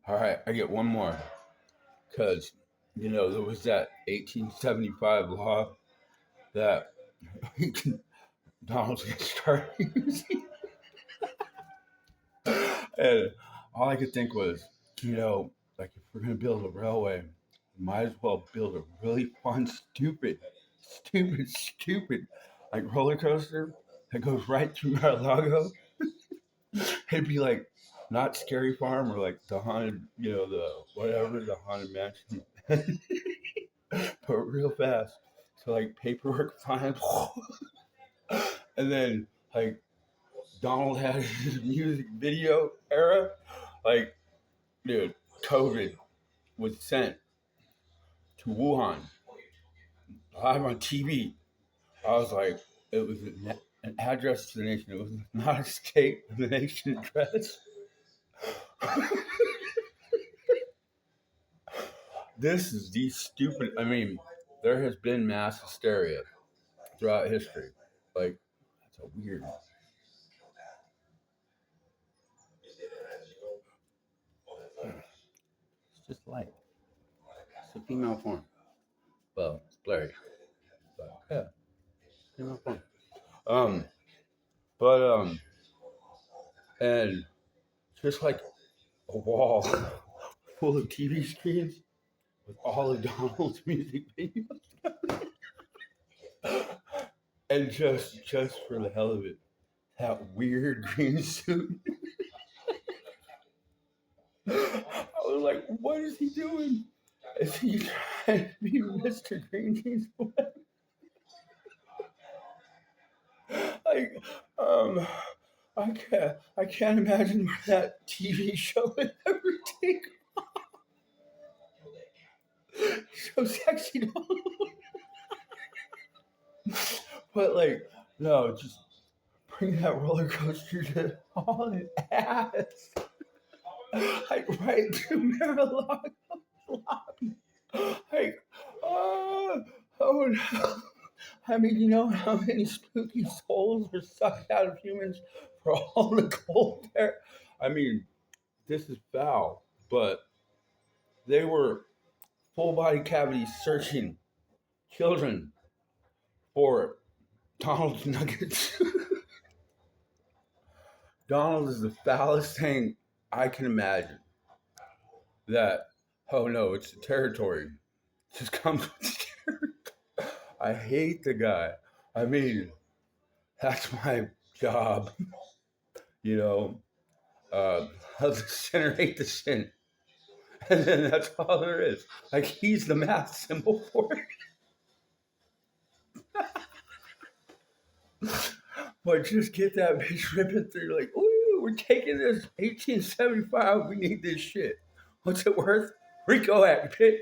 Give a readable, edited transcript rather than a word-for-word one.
All right, I get one more. Because, there was that 1875 law that Donaldson started using. And all I could think was, like if we're going to build a railway, we might as well build a really fun, stupid, like roller coaster that goes right through mArAlAgO. It'd be like not Scary Farm or like the haunted, the haunted mansion, but real fast. So like paperwork flying, and then like Donald had his music video era, like dude, COVID was sent to Wuhan live on TV. I was like, it was an address to the nation. It was not a state of the nation address. This is the stupid. I mean, there has been mass hysteria throughout history. Like, that's a weird. It's just light. It's a female form. Well, it's blurry. But yeah, female form. And just like a wall full of TV screens with all of Donald's music videos. And just for the hell of it, that weird green suit. I was like, what is he doing? Is he trying to be Mr. Green Jeans Boy? Like, I can't imagine where that TV show would ever take off. So sexy, Donald. But like, no, just bring that roller coaster to all an ass. Like right to mArAlAgO. Like, oh no. I mean, you know how many spooky souls were sucked out of humans for all the gold there? I mean, this is foul, but they were full body cavities searching children for Donald's nuggets. Donald is the foulest thing I can imagine. That, oh no, it's the territory. It just comes with the territory. I hate the guy. I mean, that's my job. Let's incinerate the sin. And then that's all there is. Like, he's the math symbol for it. But just get that bitch ripping through, like, ooh, we're taking this 1875. We need this shit. What's it worth? Rico Act, bitch.